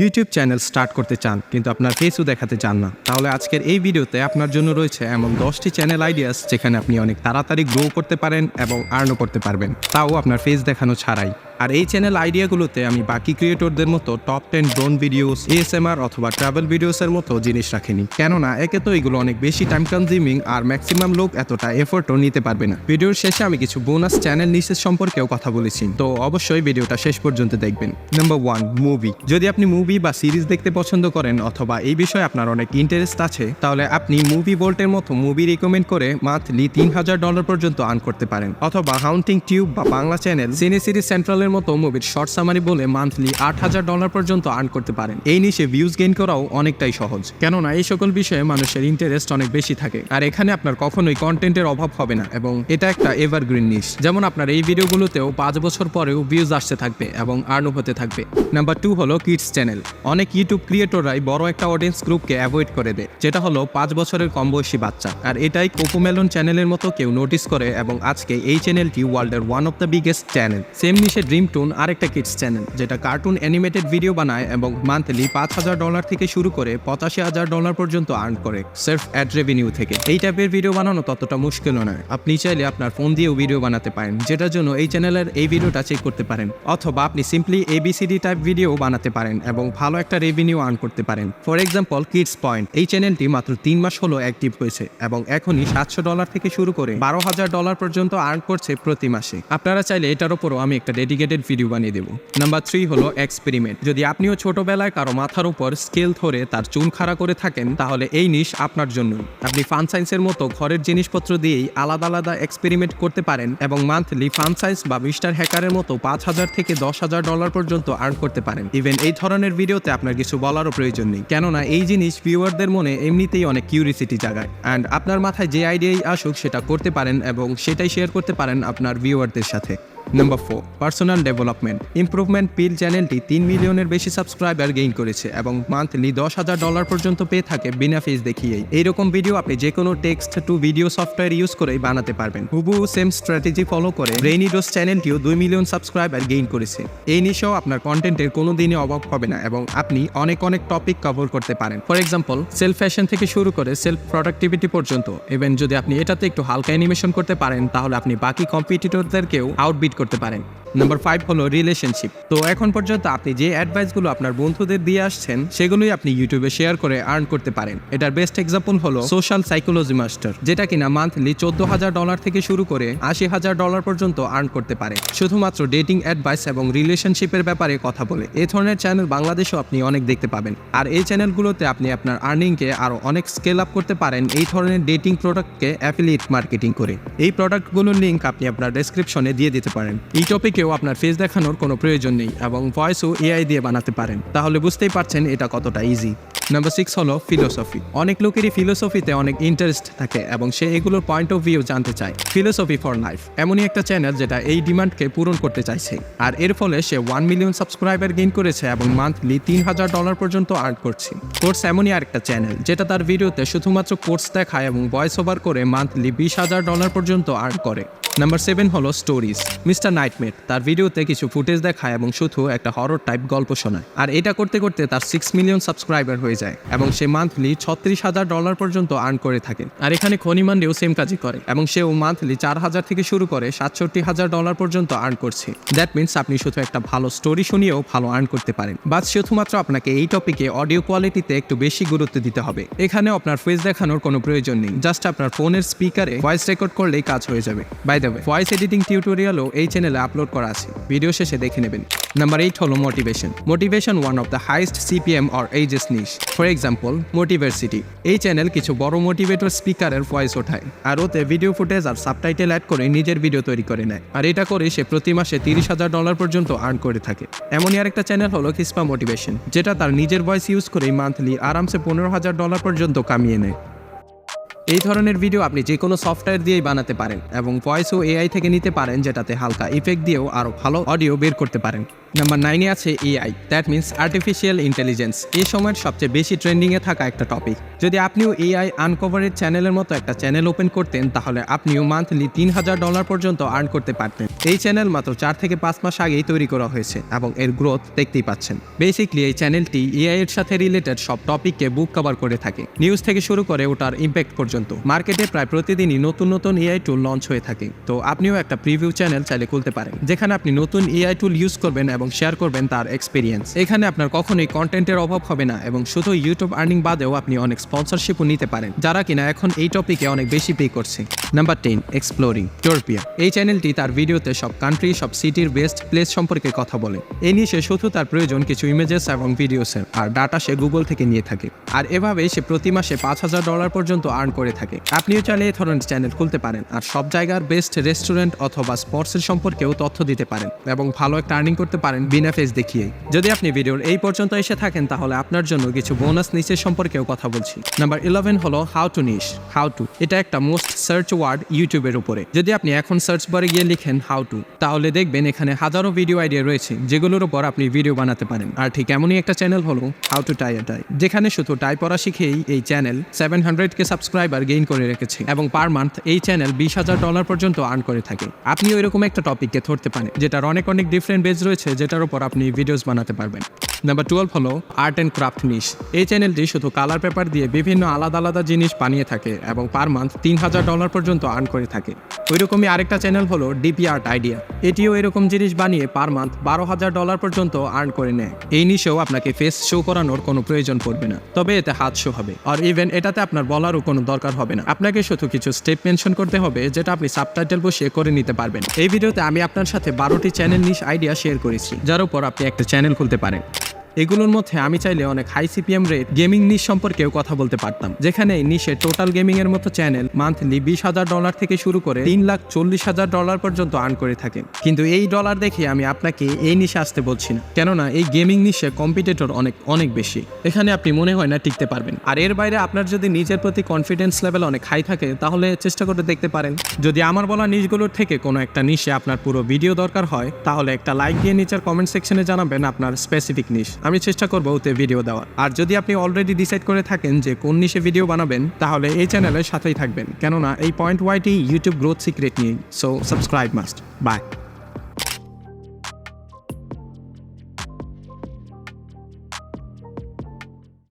YouTube channel start করতে চান কিন্তু আপনার ফেসও দেখাতে চান না, তাহলে আজকের এই ভিডিওতে আপনার জন্য রয়েছে এমন 10টি চ্যানেল আইডিয়াস যেখানে আপনি অনেক তাড়াতাড়ি গ্রো করতে পারেন এবং আর্নও করতে পারবেন, তাও আপনার ফেস দেখানো ছাড়াই। আর এই চ্যানেল আইডিয়াগুলোতে আমি বাকি ক্রিয়েটরদের মতো টপ 10 ড্রোন ভিডিওস, এএসএমআর অথবা ট্রাভেল ভিডিওসের মতো জিনিস রাখিনি, কেননা একে তো এগুলো অনেক বেশি টাইম কনজিউমিং আর ম্যাক্সিমাম লোক এতটা এফোর্টও নিতে পারবে না। ভিডিওর শেষে আমি কিছু বোনাস চ্যানেল নিচের সম্পর্কেও কথা বলেছি, তো অবশ্যই ভিডিওটা শেষ পর্যন্ত দেখবেন। Number 1, movie. যদি আপনি মুভি বা সিরিজ দেখতে পছন্দ করেন অথবা এই বিষয়ে আপনার অনেক ইন্টারেস্ট আছে, তাহলে আপনি মুভি ভোল্টের মতো মুভি রিকমেন্ড করে মান্থলি $3000 পর্যন্ত আর্ন করতে পারেন, অথবা হাউন্টিং টিউব বা বাংলা চ্যানেল সিনে সিরিজ সেন্ট্রালের মতো মুভির শর্ট সামারি বলে মান্থলি $8000 পর্যন্ত আর্ন করতে পারেন। এই নিশে ভিউজ গেইন করাও অনেকটাই সহজ, কেননা এই সকল বিষয়ে মানুষের ইন্টারেস্ট অনেক বেশি থাকে, আর এখানে আপনার কখনোই কন্টেন্টের অভাব হবে না এবং এটা একটা এভারগ্রিন নিশ। যেমন আপনার এই ভিডিওগুলোতেও 5 বছর পরেও ভিউজ আসতে থাকবে এবং আর্নও হতে থাকবে। নাম্বার 2 হলো কিডস চ্যানেল। অনেক ইউটিউব ক্রিয়েটররাই বড় একটা অডিয়েন্স গ্রুপকে অ্যাভয়েড করে দেয়, যেটা হলো 5 বছরের কম বয়সী বাচ্চা, আর এটাই কোকোমেলন চ্যানেলের মতো কেউ নোটিস করে এবং আজকে এই চ্যানেলটি ওয়ার্ল্ডের one of the biggest channel. Same niche dream toon আরেকটা কিডস চ্যানেল, যেটা কার্টুন অ্যানিমেটেড ভিডিও বানায় এবং মান্থলি $5000 থেকে শুরু করে $85000 পর্যন্ত আর্ন করে সার্ফ অ্যাড রেভিনিউ থেকে। এই টাইপের ভিডিও বানানো ততটা মুশকিলও নয়, আপনি চাইলে আপনার ফোন দিয়েও ভিডিও বানাতে পারেন, যেটার জন্য এই চ্যানেলের এই ভিডিওটা চেক করতে পারেন, অথবা আপনি সিম্পলি ABCD টাইপ ভিডিও বানাতে পারেন এবং ভালো একটা রেভিনিউ আর্ন করতে পারেন। ফর এক্সাম্পল, কিডস পয়েন্ট, এই চ্যানেলটি মাত্র 3 মাস হলো অ্যাক্টিভ হয়েছে এবং এখনই $700 থেকে শুরু করে $12000 পর্যন্ত আর্ন করছে প্রতি মাসে। আপনারা চাইলে এটার উপরও আমি একটা ডেডিকেটেড ভিডিও বানিয়ে দেবো। নাম্বার 3 হলো এক্সপেরিমেন্ট। যদি আপনিও ছোটবেলায় কারো মাথার উপর স্কেল ধরে তার চুল খাড়া করে থাকেন, তাহলে এই নিশ আপনার জন্যই। আপনি ফান সায়েন্সের মতো ঘরের জিনিসপত্র দিয়েই আলাদা আলাদা এক্সপেরিমেন্ট করতে পারেন এবং মান্থলি ফান সায়েন্স বা মিস্টার হ্যাকারের মতো $5000 থেকে $10000 পর্যন্ত আর্ন করতে পারেন। ইভেন এই ধরনের ভিডিওতে আপনার কিছু বলারও প্রয়োজন নেই, কেননা এই জিনিস ভিউয়ারদের মনে এমনিতেই অনেক কিউরিসিটি জাগায়, অ্যান্ড আপনার মাথায় যে আইডিয়াই আসুক সেটা করতে পারেন এবং সেটাই শেয়ার করতে পারেন আপনার ভিউয়ারদের সাথে। Number 4, personal development. ইমপ্রুভমেন্ট পিল চ্যানেলটি 3 মিলিয়নের বেশি সাবস্ক্রাইবার গেইন করেছে এবং মান্থলি $10000 পর্যন্ত পেয়ে থাকে বিনা ফিস দেখিয়েই। এইরকম ভিডিও আপনি যে কোনো text to video software use করেই বানাতে পারবেন। হুবহু সেম স্ট্র্যাটেজি ফলো করে ব্রেইনিডোস চ্যানেলটিও 2 মিলিয়ন সাবস্ক্রাইবার গেইন করেছে। এই নিশেও আপনার কন্টেন্টের কোনো দিনই অভাব হবে না এবং আপনি অনেক টপিক কভার করতে পারেন। ফর এক্সাম্পল, সেলফ ফ্যাশন থেকে শুরু করে সেলফ প্রোডাক্টিভিটি পর্যন্ত। ইভেন যদি আপনি এটাতে একটু হালকা অ্যানিমেশন করতে পারেন, তাহলে আপনি বাকি কম্পিটিটরদেরকেও আউটবিট করতে পারেন। নাম্বার 5 হলো রিলেশনশিপ। তো এখন পর্যন্ত আপনি যে অ্যাডভাইসগুলো আপনার বন্ধুদের দিয়ে আসছেন, সেগুলোই আপনি ইউটিউবে শেয়ার করে আর্ন করতে পারেন। এটার বেস্ট এক্সাম্পল হলো সোশ্যাল সাইকোলজি মাস্টার, যেটা কিনা মান্থলি $14000 থেকে শুরু করে $80000 পর্যন্ত আর্ন করতে পারে, শুধুমাত্র ডেটিং অ্যাডভাইস এবং রিলেশনশিপের ব্যাপারে কথা বলে। এই ধরনের চ্যানেল বাংলাদেশেও আপনি অনেক দেখতে পাবেন, আর এই চ্যানেলগুলোতে আপনি আপনার আর্নিংকে আরো অনেক স্কেল আপ করতে পারেন এই ধরনের ডেটিং প্রোডাক্টকে অ্যাফিলিয়েট মার্কেটিং করে। এই প্রোডাক্টগুলোর লিঙ্ক আপনি আপনার ডেসক্রিপশনে দিয়ে দিতে পারেন। এই টপিকে আপনার ফেস দেখানোর কোনো প্রয়োজন নেই এবং ভয়েসও AI দিয়ে বানাতে পারেন, তাহলে বুঝতেই পারছেন এটা কতটা ইজি। নাম্বার 6 হলো ফিলোসফি। অনেক লোকেরই ফিলোসফিতে অনেক ইন্টারেস্ট থাকে এবং সে এগুলোর পয়েন্ট অফ ভিউ জানতে চায়। ফিলোসফি ফর লাইফ এমনই একটা চ্যানেল যেটা এই ডিমান্ডকে পূরণ করতে চাইছে, আর এর ফলে সে 1 মিলিয়ন সাবস্ক্রাইবার গেইন করেছে এবং মান্থলি $3000 পর্যন্ত আর্ন করছে। কোর্স এমনই আরেকটা চ্যানেল যেটা তার ভিডিওতে শুধুমাত্র কোর্স দেখায় এবং ভয়েস ওভার করে মান্থলি $20000 পর্যন্ত আর্ন করে। নাম্বার 7 হলো স্টোরিজ। মিস্টার নাইটমের তার ভিডিওতে কিছু ফুটেজ দেখায় এবং শুধু একটা হরর টাইপ গল্প শোনায়, আর এটা করতে করতে তার 6 মিলিয়ন সাবস্ক্রাইবার হয়ে যায় এবং সে মান্থলি $36000 পর্যন্ত আর্ন করে থাকে। আর এখানে খনিমান্ডিও সেম কাজই করে এবং সেও মান্থলি 4000 থেকে শুরু করে $67000 পর্যন্ত আর্ন করছে। দ্যাট মিনস আপনি শুধু একটা ভালো স্টোরি শুনিয়েও ভালো আর্ন করতে পারেন, বাট শুধুমাত্র আপনাকে এই টপিকে অডিও কোয়ালিটিতে একটু বেশি গুরুত্ব দিতে হবে। এখানে আপনার ফেস দেখানোর কোনো প্রয়োজন নেই, জাস্ট আপনার ফোনের স্পিকারে ভয়েস রেকর্ড করলেই কাজ হয়ে যাবে। By the way, voice editing টিউটোরিয়ালও এই চ্যানেলে আপলোড করা আছে, ভিডিও শেষে দেখে নেবেন। নাম্বার 8 হলো motivation. Motivation one of the highest CPM or ages niche. For example, Motiversity. এই চ্যানেল কিছু বড় মোটিভেটর স্পিকারের ভয়েস ওঠায় আর ওতে ভিডিও ফুটেজ আর সাবটাইটেল অ্যাড করে নিজের ভিডিও তৈরি করে নেয়, আর এটা করে সে প্রতি মাসে $30000 পর্যন্ত আর্ন করে থাকে। এমনই আরেকটা চ্যানেল হলো খিসপা মোটিভেশন, যেটা তার নিজের ভয়েস ইউজ করে মান্থলি আরামসে $15000 পর্যন্ত কামিয়ে নেয়। এই ধরনের ভিডিও আপনি যে কোনো সফটওয়্যার দিয়েই বানাতে পারেন এবং ভয়েসও AI থেকে নিতে পারেন, যেটাতে হালকা ইফেক্ট দিয়েও আরও ভালো অডিও বের করতে পারেন। নাম্বার 9-এ আছে AI, that means artificial intelligence. এই সময়ের সবচেয়ে বেশি ট্রেন্ডিংয়ে থাকা একটা টপিক। যদি আপনিও এআই আনকভারেড চ্যানেলের মতো একটা চ্যানেল ওপেন করতেন, তাহলে আপনিও মান্থলি $3000 পর্যন্ত আর্ন করতে পারতেন। এই চ্যানেল মাত্র 4 থেকে 5 মাস আগেই তৈরি করা হয়েছে এবং এর গ্রোথ দেখতেই পাচ্ছেন। বেসিকলি এই চ্যানেলটি এআই এর সাথে রিলেটেড সব টপিককে বুক কভার করে থাকে, নিউজ থেকে শুরু করে ওটার ইম্প্যাক্ট পর্যন্ত। মার্কেটে প্রায় প্রতিদিনই নতুন নতুন এআই টুল লঞ্চ হয়ে থাকে। তো আপনিও একটা প্রিভিউ চ্যানেল চাইলে খুলতে পারেন, যেখানে আপনি নতুন এআই টুল ইউজ করবেন এবং শেয়ার করবেন তার এক্সপিরিয়েন্স। এখানে আপনার কখনোই কন্টেন্টের অভাব হবে না এবং শুধু ইউটিউব আর্নিং বাদেও আপনি অনেক স্পন্সরশিপও নিতে পারেন, যারা কিনা এখন এই টপিকে অনেক বেশি পে করছে। Number 10, exploring Europia. এই চ্যানেলটি তার ভিডিওতে সব কান্ট্রি, সব সিটির বেস্ট প্লেস সম্পর্কে কথা বলে। এই নিয়ে সে শুধু তার প্রয়োজন কিছু ইমেজেস এবং ভিডিওসের, আর ডাটা সে গুগল থেকে নিয়ে থাকে। আর এভাবেই সে প্রতি মাসে $5000 পর্যন্ত আর্ন করে থাকে। আপনিও চাইলে এই ধরনের চ্যানেল খুলতে পারেন আর সব জায়গার বেস্ট রেস্টুরেন্ট অথবা স্পটসের সম্পর্কেও তথ্য দিতে পারেন এবং ভালো একটা আর্নিং করতে পারেন বিনা ফেস দেখিয়ে। যদি আপনি ভিডিওর এই পর্যন্ত এসে থাকেন, তাহলে আপনার জন্য কিছু বোনাস নিচের সম্পর্কেও কথা বলছি। নাম্বার 11 হলো how to niche. How to এটা একটা মোস্ট সার্চ ওয়ার্ড ইউটিউবের উপরে। যদি আপনি এখন সার্চ বারে গিয়ে লিখেন হাউ টু, তাহলে দেখবেন এখানে হাজারো ভিডিও আইডিয়া রয়েছে যেগুলোর উপর আপনি ভিডিও বানাতে পারেন। আর ঠিক এমনই একটা চ্যানেল হলো হাউ টু টাই টাই, যেখানে শুধু টাই পড়া শিখেই এই চ্যানেল 700K সাবস্ক্রাইবার গেইন করে রেখেছে এবং পার মান্থ এই চ্যানেল $20000 পর্যন্ত আর্ন করে থাকে। আপনি ওইরকম একটা টপিককে ধরতে পারেন যেটার অনেক ডিফারেন্ট বেজ রয়েছে, যেটার উপর আপনি ভিডিওস বানাতে পারবেন। নাম্বার 12 হলো আর্ট অ্যান্ড ক্রাফট নিশ। এই চ্যানেলটি শুধু কালার পেপার দিয়ে বিভিন্ন আলাদা আলাদা জিনিস বানিয়ে থাকে এবং পার মান্থ $3000 পর্যন্ত আর্ন করে থাকে। ওইরকমই আরেকটা চ্যানেল হলো ডিপি আর্ট আইডিয়া। এটিও এরকম জিনিস বানিয়ে পার মান্থ $12000 পর্যন্ত আর্ন করে নেয়। এই নিশেও আপনাকে ফেস শো করানোর কোনো প্রয়োজন পড়বে না, তবে এতে হাত শো হবে। আর ইভেন এটাতে আপনার বলারও কোনো দরকার হবে না, আপনাকে শুধু কিছু স্টেপ মেনশন করতে হবে, যেটা আপনি সাবটাইটেল বসিয়ে করে নিতে পারবেন। এই ভিডিওতে আমি আপনার সাথে 12টি চ্যানেল নিশ আইডিয়া শেয়ার করেছি, যার উপর আপনি একটা চ্যানেল খুলতে পারেন। এগুলোর মধ্যে আমি চাইলে অনেক হাই সিপিএম রেট গেমিং নিশ সম্পর্কেও কথা বলতে পারতাম, যেখানে এই নিশে টোটাল গেমিং এর মতো চ্যানেল মান্থলি $20000 থেকে শুরু করে $340,000 পর্যন্ত আর্ন করে থাকে। কিন্তু এই ডলার দেখে আমি আপনাকে এই নিশে আসতে বলছি না, কেননা এই গেমিং নিশে কম্পিটিটর অনেক বেশি। এখানে আপনি মনে হয় না টিকতে পারবেন। আর এর বাইরে আপনার যদি নিজের প্রতি কনফিডেন্স লেভেল অনেক হাই থাকে, তাহলে চেষ্টা করে দেখতে পারেন। যদি আমার বলা নিশগুলোর থেকে কোনো একটা নিশে আপনার পুরো ভিডিও দরকার হয়, তাহলে একটা লাইক দিয়ে নিচের কমেন্ট সেকশনে জানাবেন আপনার স্পেসিফিক নিশ। আমি চেষ্টা করবো ওতে ভিডিও দেওয়ার। আর যদি আপনি অলরেডি ডিসাইড করে থাকেন যে কোন নিশে ভিডিও বানাবেন, তাহলে এই চ্যানেলের সাথেই থাকবেন, কেননা এই PointYT ইউটিউব গ্রোথ সিক্রেট নিয়ে। So subscribe must. বাই।